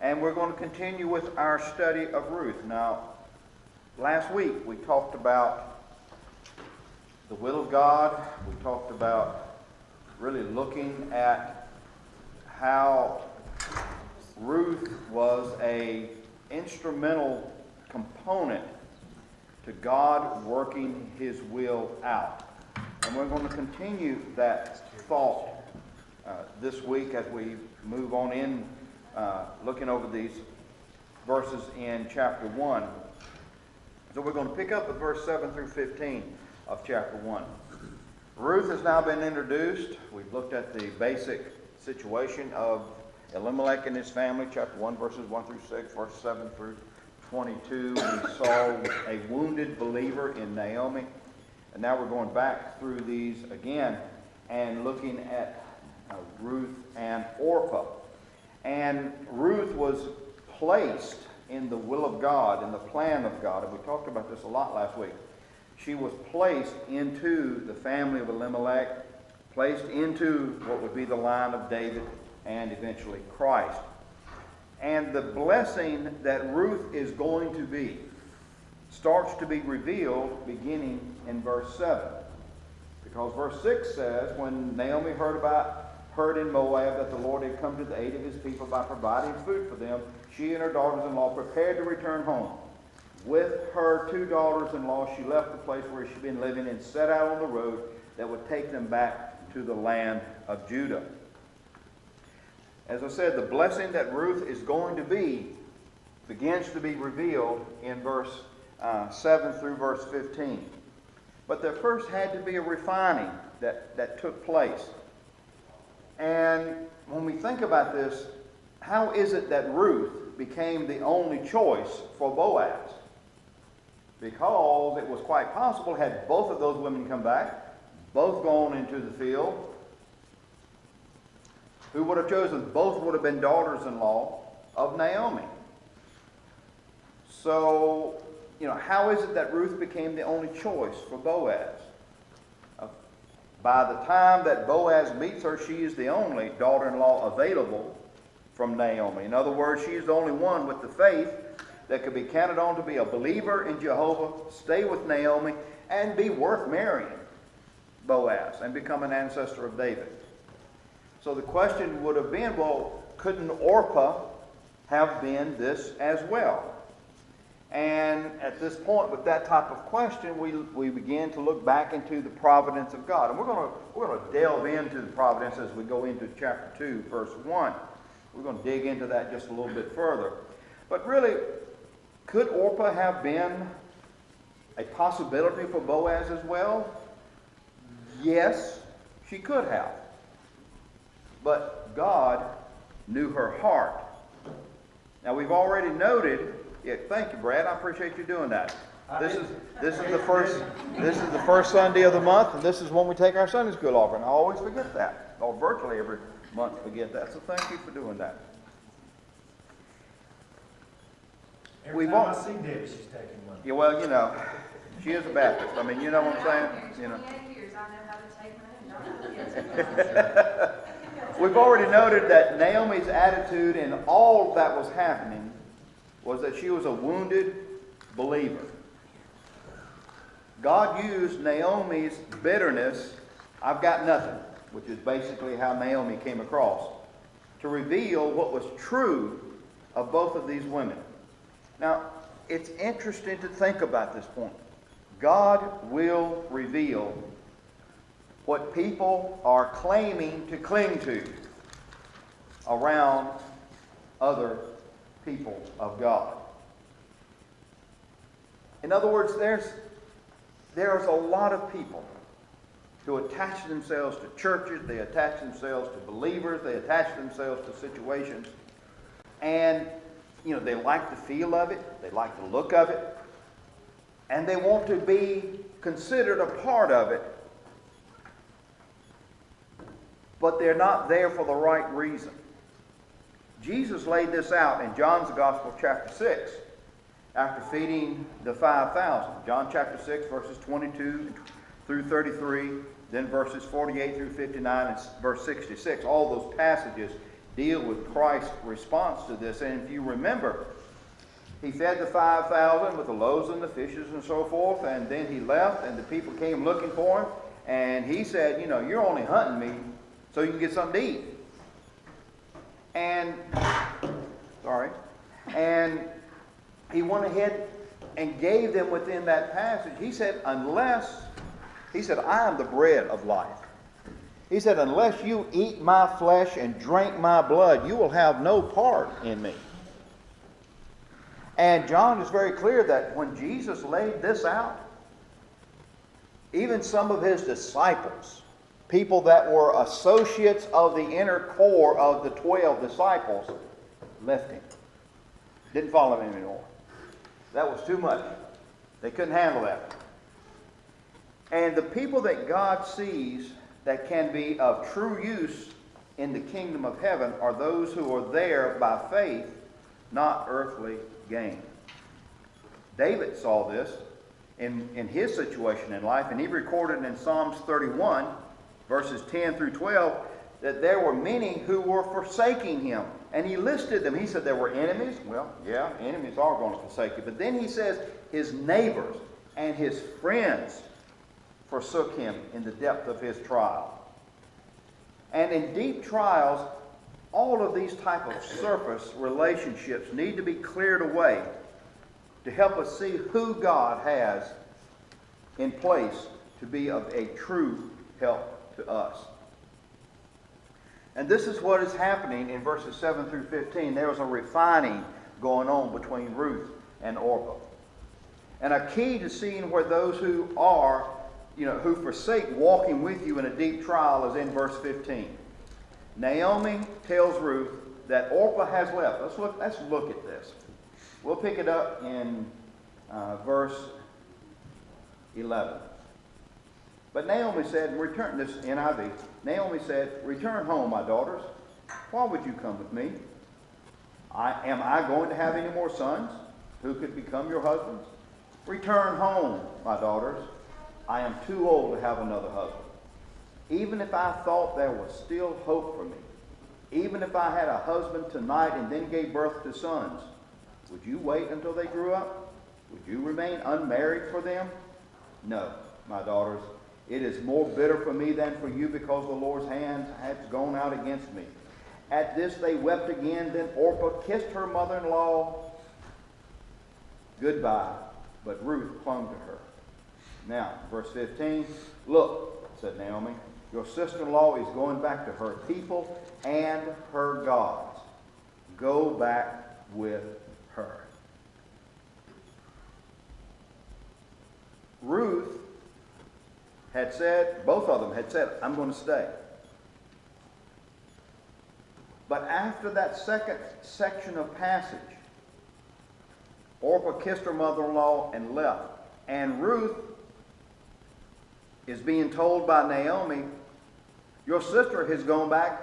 And we're going to continue with our study of Ruth. Now, last week we talked about the will of God. We talked about really looking at how Ruth was an instrumental component to God working His will out. And we're going to continue that thought this week as we move on in, looking over these verses in chapter 1. So we're going to pick up at verse 7 through 15 of chapter 1. Ruth has now been introduced. We've looked at the basic situation of Elimelech and his family, chapter 1, verses 1 through 6, verse 7 through 22. We saw a wounded believer in Naomi. And now we're going back through these again and looking at Ruth and Orpah. And Ruth was placed in the will of God, in the plan of God. And we talked about this a lot last week. She was placed into the family of Elimelech, placed into what would be the line of David and eventually Christ. And the blessing that Ruth is going to be starts to be revealed beginning in verse 7. Because verse 6 says, when Naomi heard in Moab that the Lord had come to the aid of his people by providing food for them, she and her daughters-in-law prepared to return home. With her two daughters-in-law, she left the place where she'd been living and set out on the road that would take them back to the land of Judah. As I said, the blessing that Ruth is going to be begins to be revealed in verse 7 through verse 15. But there first had to be a refining that took place. And when we think about this, how is it that Ruth became the only choice for Boaz? Because it was quite possible, had both of those women come back, both gone into the field, who would have chosen? Both would have been daughters-in-law of Naomi. So, how is it that Ruth became the only choice for Boaz? By the time that Boaz meets her, she is the only daughter-in-law available from Naomi. In other words, she is the only one with the faith that could be counted on to be a believer in Jehovah, stay with Naomi, and be worth marrying Boaz and become an ancestor of David. So the question would have been, well, couldn't Orpah have been this as well? And at this point, with that type of question, we begin to look back into the providence of God. And we're going to delve into the providence as we go into chapter 2, verse 1. We're going to dig into that just a little bit further. But really, could Orpah have been a possibility for Boaz as well? Yes, she could have. But God knew her heart. Now, we've already noted. Yeah, thank you, Brad. I appreciate you doing that. This is the first Sunday of the month, and this is when we take our Sunday school offering. I always forget that, or virtually every month forget that. So thank you for doing that. Every time I see Debbie, she's taking money. Yeah, well, she is a Baptist. I mean, you know what I'm saying? 28 years, I know how to take money. We've already noted that Naomi's attitude in all that was happening was that she was a wounded believer. God used Naomi's bitterness, I've got nothing, which is basically how Naomi came across, to reveal what was true of both of these women. Now, it's interesting to think about this point. God will reveal what people are claiming to cling to around other people of God. In other words, there's a lot of people who attach themselves to churches, they attach themselves to believers, they attach themselves to situations, and they like the feel of it, they like the look of it, and they want to be considered a part of it, but they're not there for the right reason. Jesus laid this out in John's Gospel, chapter 6, after feeding the 5,000. John chapter 6, verses 22 through 33, then verses 48 through 59, and verse 66. All those passages deal with Christ's response to this. And if you remember, he fed the 5,000 with the loaves and the fishes and so forth, and then he left, and the people came looking for him, and he said, you know, you're only hunting me so you can get something to eat. And, and he went ahead and gave them within that passage. He said, I am the bread of life. He said, unless you eat my flesh and drink my blood, you will have no part in me. And John is very clear that when Jesus laid this out, even some of his disciples, people that were associates of the inner core of the 12 disciples, left him. Didn't follow him anymore. That was too much. They couldn't handle that. And the people that God sees that can be of true use in the kingdom of heaven are those who are there by faith, not earthly gain. David saw this in his situation in life, and he recorded in Psalms 31, verses 10 through 12, that there were many who were forsaking him. And he listed them. He said there were enemies. Well, yeah, enemies are going to forsake you. But then he says his neighbors and his friends forsook him in the depth of his trial. And in deep trials, all of these type of surface relationships need to be cleared away to help us see who God has in place to be of a true help to us. And this is what is happening in verses 7 through 15. There was a refining going on between Ruth and Orpah. And a key to seeing where those who are, who forsake walking with you in a deep trial is in verse 15. Naomi tells Ruth that Orpah has left. Let's look at this. We'll pick it up in verse 11. But Naomi said, return, this NIV, Naomi said, return home, my daughters. Why would you come with me? Am I going to have any more sons who could become your husbands? Return home, my daughters. I am too old to have another husband. Even if I thought there was still hope for me, even if I had a husband tonight and then gave birth to sons, would you wait until they grew up? Would you remain unmarried for them? No, my daughters. It is more bitter for me than for you, because the Lord's hand has gone out against me. At this they wept again. Then Orpah kissed her mother-in-law goodbye, but Ruth clung to her. Now, verse 15, look, said Naomi, your sister-in-law is going back to her people and her gods. Go back with her. Ruth had said, both of them had said, I'm going to stay. But after that second section of passage, Orpah kissed her mother-in-law and left. And Ruth is being told by Naomi, your sister has gone back,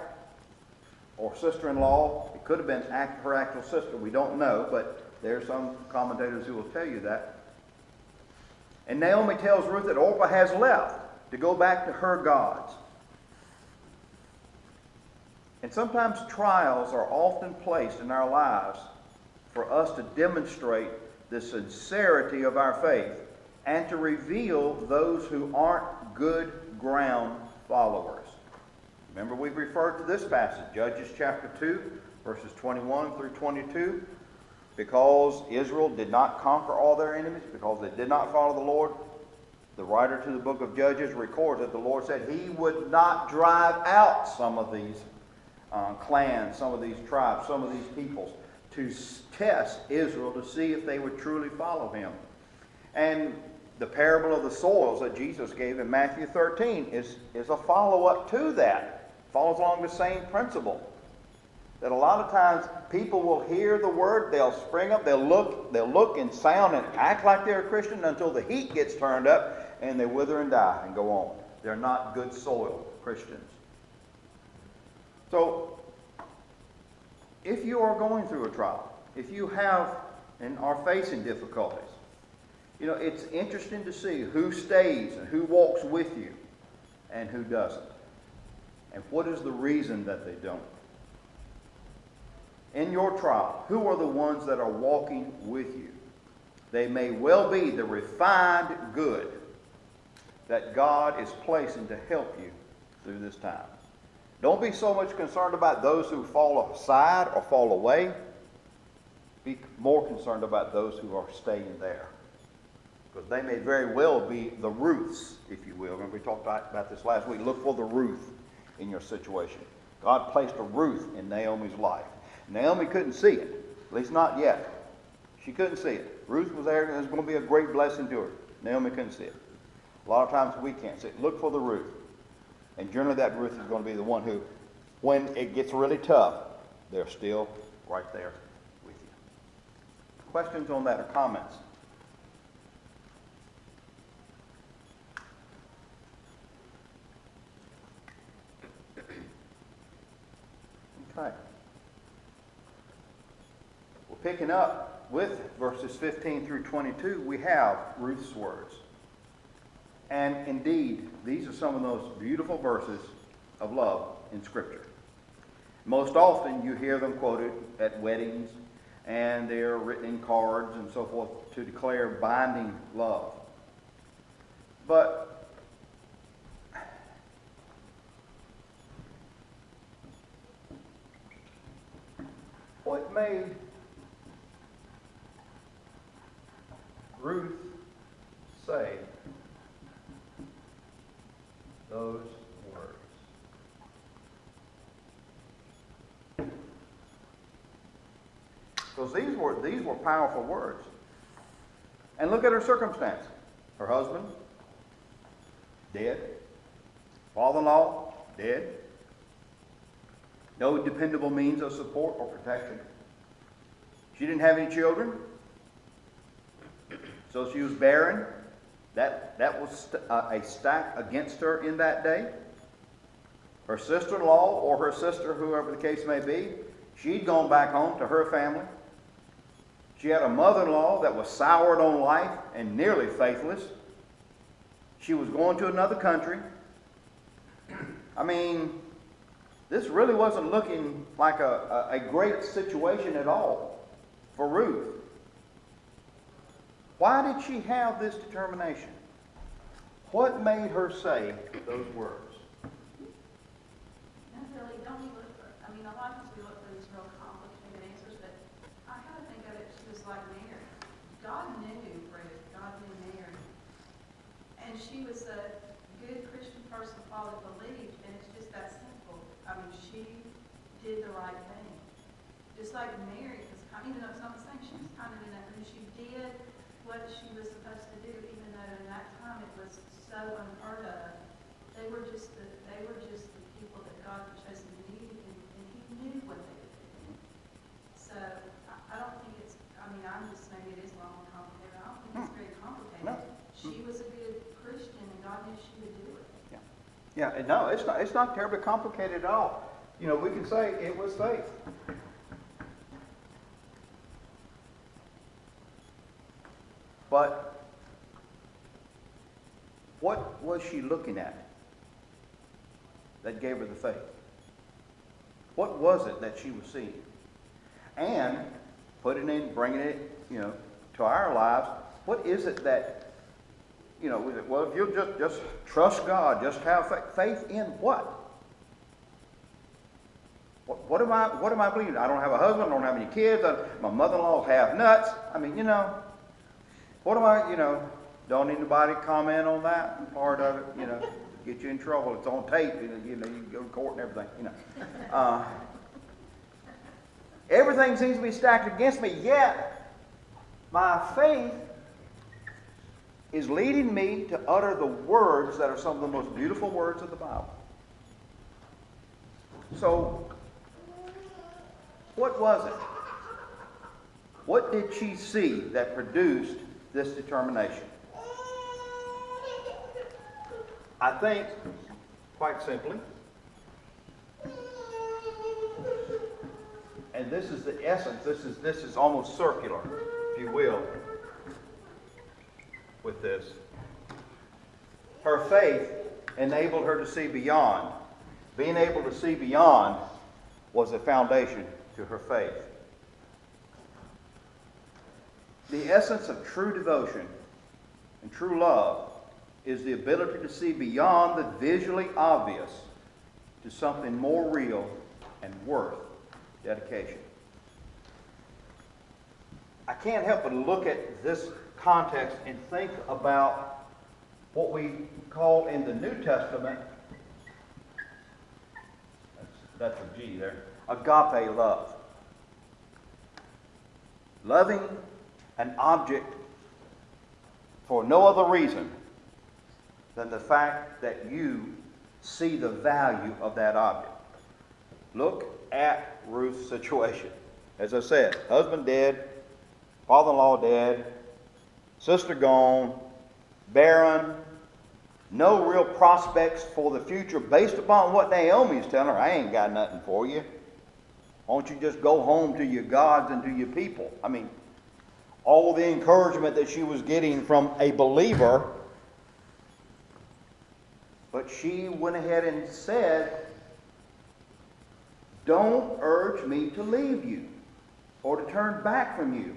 or sister-in-law. It could have been her actual sister. We don't know, but there are some commentators who will tell you that. And Naomi tells Ruth that Orpah has left to go back to her gods. And sometimes trials are often placed in our lives for us to demonstrate the sincerity of our faith and to reveal those who aren't good ground followers. Remember, we've referred to this passage, Judges chapter 2, verses 21 through 22. Because Israel did not conquer all their enemies, because they did not follow the Lord, the writer to the book of Judges records that the Lord said he would not drive out some of these clans, some of these tribes, some of these peoples, to test Israel to see if they would truly follow him. And the parable of the soils that Jesus gave in Matthew 13 is a follow-up to that. Follows along the same principle. That a lot of times people will hear the word, they'll spring up, they'll look and sound and act like they're a Christian until the heat gets turned up and they wither and die and go on. They're not good soil Christians. So, if you are going through a trial, if you have and are facing difficulties, it's interesting to see who stays and who walks with you and who doesn't. And what is the reason that they don't? in your trial, who are the ones that are walking with you? They may well be the refined good that God is placing to help you through this time. Don't be so much concerned about those who fall aside or fall away. Be more concerned about those who are staying there. Because they may very well be the Ruths, if you will. Remember we talked about this last week. Look for the Ruth in your situation. God placed a Ruth in Naomi's life. Naomi couldn't see it, at least not yet. She couldn't see it. Ruth was there, and it was going to be a great blessing to her. Naomi couldn't see it. A lot of times we can't see it. Look for the Ruth. And generally that Ruth is going to be the one who, when it gets really tough, they're still right there with you. Questions on that or comments? Okay. We're picking up with verses 15 through 22. We have Ruth's words. And indeed, these are some of those beautiful verses of love in Scripture. Most often you hear them quoted at weddings, and they're written in cards and so forth to declare binding love. But what made Ruth say those words? Because these were powerful words. And look at her circumstance. Her husband, dead. Father-in-law, dead. No dependable means of support or protection. She didn't have any children. So she was barren. That was a stack against her in that day. Her sister-in-law or her sister, whoever the case may be, she'd gone back home to her family. She had a mother-in-law that was soured on life and nearly faithless. She was going to another country. I mean, this really wasn't looking like a great situation at all for Ruth. Why did she have this determination? What made her say those words? Not really, don't we look for, I mean, a lot of times we look for these real complicated answers, but I kind of think of it, she was like Mary. God knew Ruth, God knew Mary. And she was a good Christian person, Father believed, and it's just that simple. I mean, she did the right thing. Just like Mary, because even though some saying she was kind of in that, I mean, she did what she was supposed to do, even though in that time it was so unheard of. They were just the people that God had chosen to need, and He knew what they would do. So I don't think it's. I mean, maybe it is long and complicated. I don't think it's very complicated. No. She was a good Christian, and God knew she would do it. Yeah, and no, it's not terribly complicated at all. You know, we can say it was faith. But what was she looking at that gave her the faith? What was it that she was seeing? And bringing it, to our lives, what is it that, well, if you'll just trust God, just have faith in what? What am I believing? I don't have a husband, I don't have any kids, my mother-in-law's half nuts. I mean, what am I, don't need nobody to comment on that part of it, get you in trouble. It's on tape, you can go to court and everything, Everything seems to be stacked against me, yet my faith is leading me to utter the words that are some of the most beautiful words of the Bible. So, what was it? What did she see that produced this determination? I think, quite simply, and this is the essence, this is almost circular, if you will, with this. Her faith enabled her to see beyond. Being able to see beyond was the foundation to her faith. The essence of true devotion and true love is the ability to see beyond the visually obvious to something more real and worth dedication. I can't help but look at this context and think about what we call in the New Testament, that's a G there, agape love. Loving an object for no other reason than the fact that you see the value of that object. Look at Ruth's situation. As I said, husband dead, father-in-law dead, sister gone, barren, no real prospects for the future based upon what Naomi's telling her. I ain't got nothing for you. Why don't you just go home to your gods and to your people? I mean, all the encouragement that she was getting from a believer, but she went ahead and said, don't urge me to leave you or to turn back from you.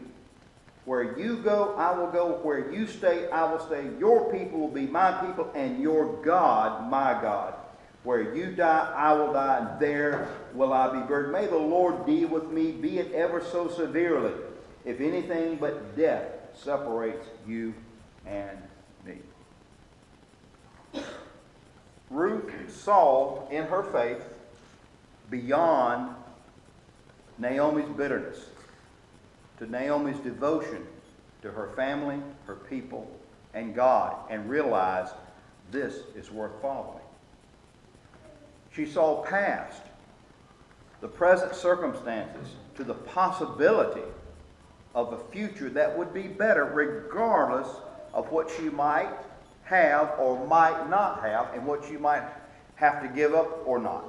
Where you go, I will go. Where you stay, I will stay. Your people will be my people, and your God, my God. Where you die, I will die, and there will I be buried. May the Lord deal with me, be it ever so severely, if anything but death separates you and me. Ruth saw in her faith beyond Naomi's bitterness to Naomi's devotion to her family, her people, and God, and realized this is worth following. She saw past the present circumstances to the possibility of a future that would be better regardless of what she might have or might not have and what she might have to give up or not.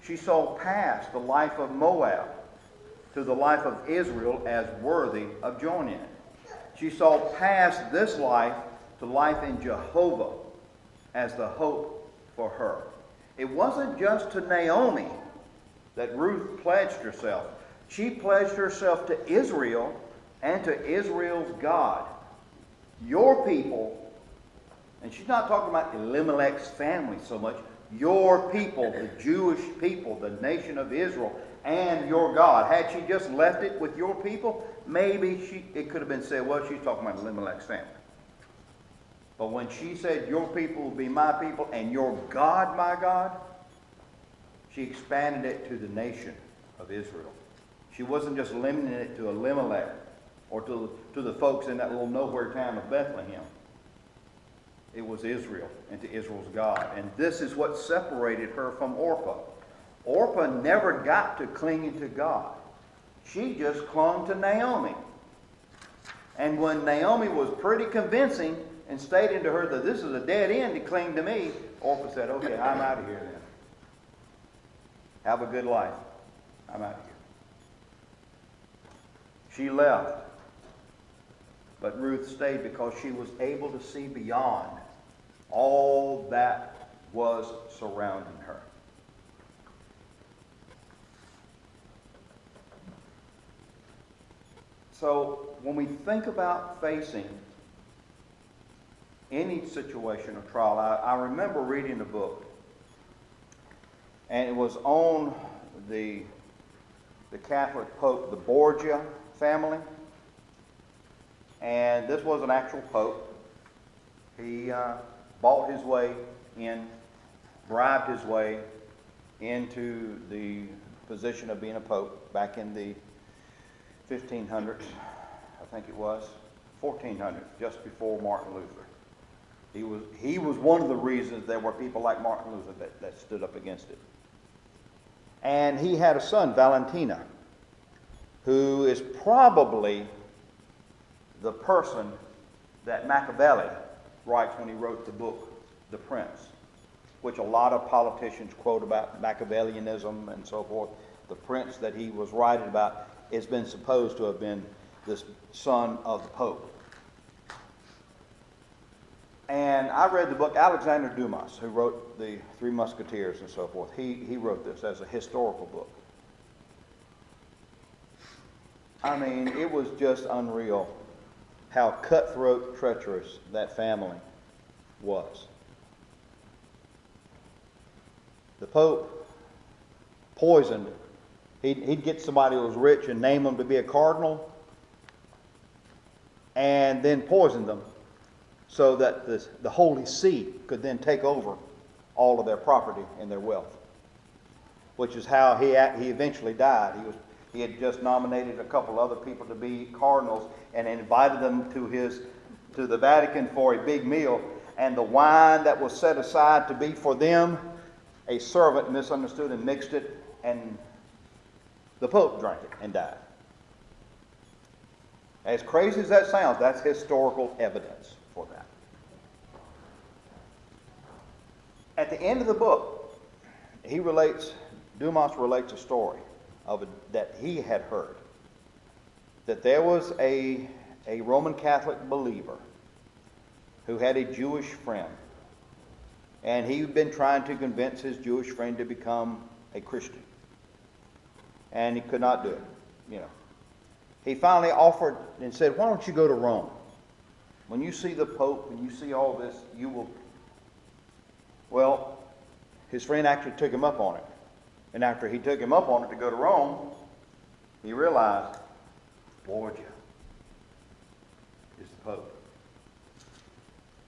She saw past the life of Moab to the life of Israel as worthy of joining it. She saw past this life to life in Jehovah as the hope for her. It wasn't just to Naomi that Ruth pledged herself. She pledged herself to Israel and to Israel's God. Your people, and she's not talking about Elimelech's family so much, your people, the Jewish people, the nation of Israel, and your God. Had she just left it with your people, maybe it could have been said, well, she's talking about Elimelech's family. But when she said, your people will be my people, and your God, my God, she expanded it to the nation of Israel. She wasn't just limiting it to Elimelech or to the folks in that little nowhere town of Bethlehem. It was Israel and to Israel's God. And this is what separated her from Orpah. Orpah never got to clinging to God. She just clung to Naomi. And when Naomi was pretty convincing and stated to her that this is a dead end to cling to me, Orpah said, okay, I'm out of here then. Have a good life. I'm out of here. She left. But Ruth stayed because she was able to see beyond all that was surrounding her. So when we think about facing any situation of trial, I remember reading a book, and it was on the Catholic Pope, the Borgia family. And this was an actual pope. He bought his way in, bribed his way into the position of being a pope back in the 1500s, I think it was, 1400s, just before Martin Luther. He was one of the reasons there were people like Martin Luther that stood up against it. And he had a son, Valentina, who is probably the person that Machiavelli writes when he wrote the book, The Prince, which a lot of politicians quote about Machiavellianism and so forth. The prince that he was writing about has been supposed to have been this son of the Pope. And I read the book, Alexander Dumas, who wrote the Three Musketeers and so forth. He wrote this as a historical book. I mean, it was just unreal how cutthroat, treacherous that family was. The Pope poisoned. He'd get somebody who was rich and name them to be a cardinal, and then poison them so that the Holy See could then take over all of their property and their wealth, which is how he eventually died. He had just nominated a couple other people to be cardinals and invited them to the Vatican for a big meal, and the wine that was set aside to be for them, a servant misunderstood and mixed it, and the Pope drank it and died. As crazy as that sounds, that's historical evidence for that. At the end of the book, Dumas relates a story that he had heard, that there was a Roman Catholic believer who had a Jewish friend, and he'd been trying to convince his Jewish friend to become a Christian, and he could not do it. He finally offered and said, "Why don't you go to Rome? When you see the Pope and you see all this, you will." Well, his friend actually took him up on it. And after he took him up on it to go to Rome, he realized, Borgia is the Pope.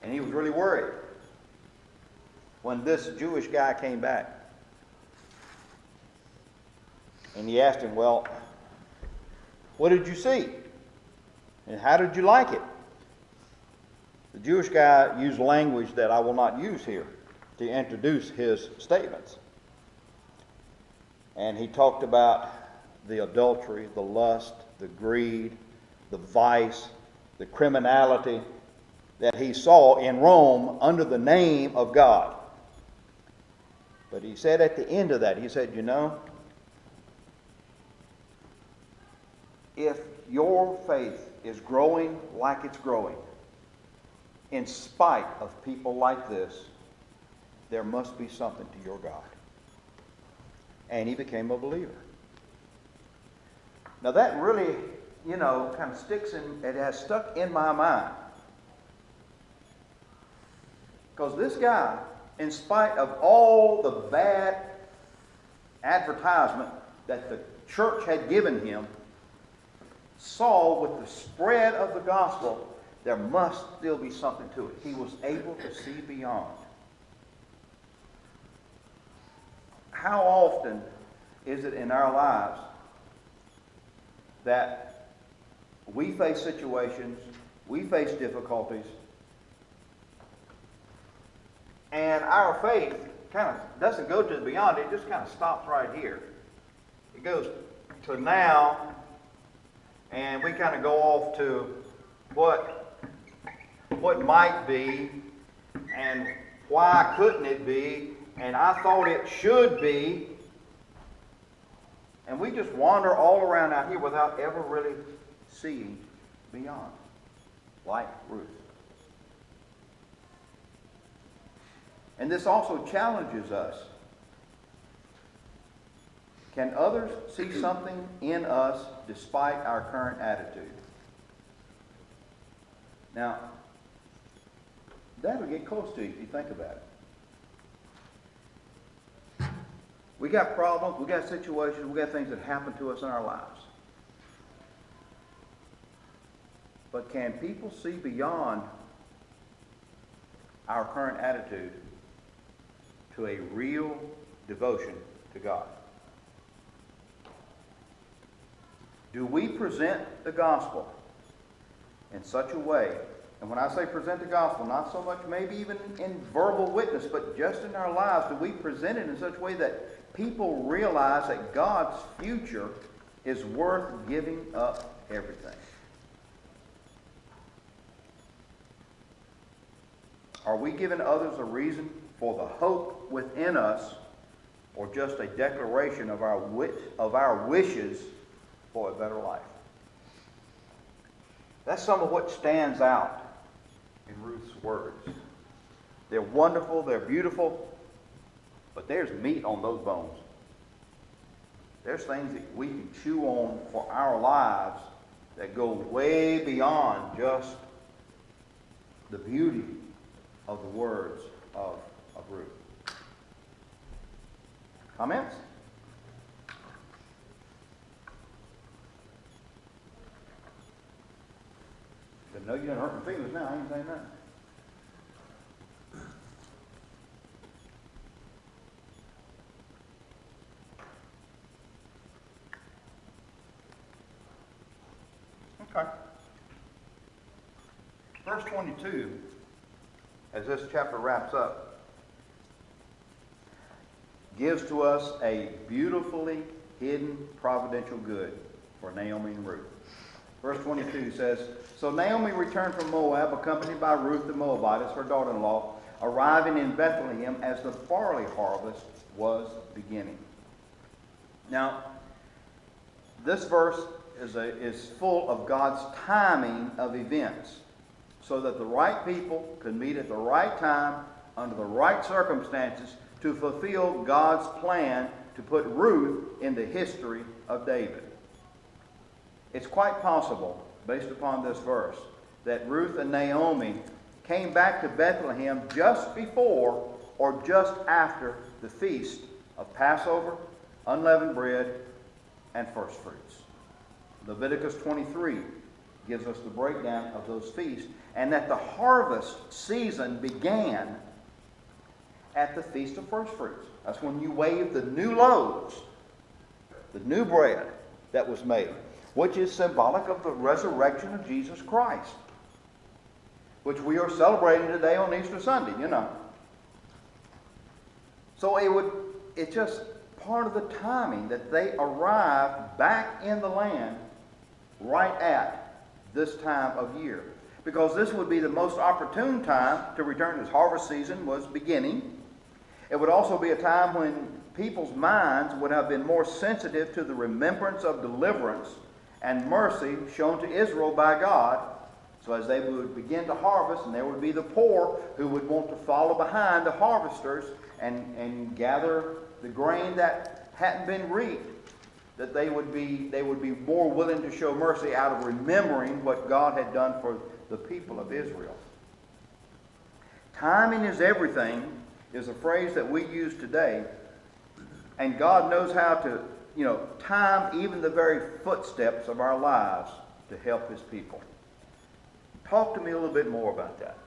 And he was really worried when this Jewish guy came back. And he asked him, "Well, what did you see? And how did you like it?" The Jewish guy used language that I will not use here to introduce his statements. And he talked about the adultery, the lust, the greed, the vice, the criminality that he saw in Rome under the name of God. But he said at the end of that, he said, if your faith is growing like it's growing, in spite of people like this, there must be something to your God. And he became a believer. Now that really, kind of it has stuck in my mind. Because this guy, in spite of all the bad advertisement that the church had given him, saw with the spread of the gospel, there must still be something to it. He was able to see beyond. How often is it in our lives that we face situations, we face difficulties, and our faith kind of doesn't go to the beyond, it just kind of stops right here. It goes to now, and we kind of go off to what might be, and why couldn't it be, and I thought it should be, and we just wander all around out here without ever really seeing beyond, like Ruth. And this also challenges us. Can others see something in us despite our current attitude? Now, that'll get close to you if you think about it. We got problems, we got situations, we got things that happen to us in our lives. But can people see beyond our current attitude to a real devotion to God? Do we present the gospel in such a way, and when I say present the gospel, not so much maybe even in verbal witness, but just in our lives, do we present it in such a way that people realize that God's future is worth giving up everything? Are we giving others a reason for the hope within us, or just a declaration of our wishes for a better life? That's some of what stands out in Ruth's words. They're wonderful, they're beautiful, but there's meat on those bones. There's things that we can chew on for our lives that go way beyond just the beauty of the words of Ruth. Comments? I know you didn't hurt my feelings now. I ain't saying nothing. Okay. Verse 22, as this chapter wraps up, gives to us a beautifully hidden providential good for Naomi and Ruth. Verse 22 says, So Naomi returned from Moab, accompanied by Ruth the Moabitess, her daughter-in-law, arriving in Bethlehem as the barley harvest was beginning. Now, this verse is full of God's timing of events, so that the right people could meet at the right time, under the right circumstances, to fulfill God's plan to put Ruth in the history of David. It's quite possible, based upon this verse, that Ruth and Naomi came back to Bethlehem just before or just after the feast of Passover, unleavened bread, and first fruits. Leviticus 23 gives us the breakdown of those feasts, and that the harvest season began at the Feast of First Fruits. That's when you wave the new loaves, the new bread that was made, which is symbolic of the resurrection of Jesus Christ, which we are celebrating today on Easter Sunday, you know. So it's just part of the timing that they arrived back in the land right at this time of year. Because this would be the most opportune time to return as harvest season was beginning. It would also be a time when people's minds would have been more sensitive to the remembrance of deliverance and mercy shown to Israel by God. So as they would begin to harvest, and there would be the poor who would want to follow behind the harvesters and gather the grain that hadn't been reaped, that they would be more willing to show mercy out of remembering what God had done for the people of Israel. Timing is everything is a phrase that we use today, and God knows how to, time even the very footsteps of our lives to help His people. Talk to me a little bit more about that.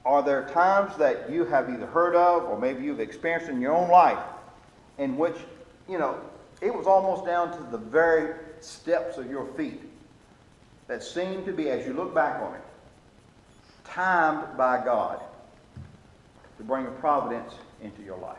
Are there times that you have either heard of or maybe you've experienced in your own life in which, it was almost down to the very steps of your feet that seemed to be, as you look back on it, timed by God to bring a providence into your life?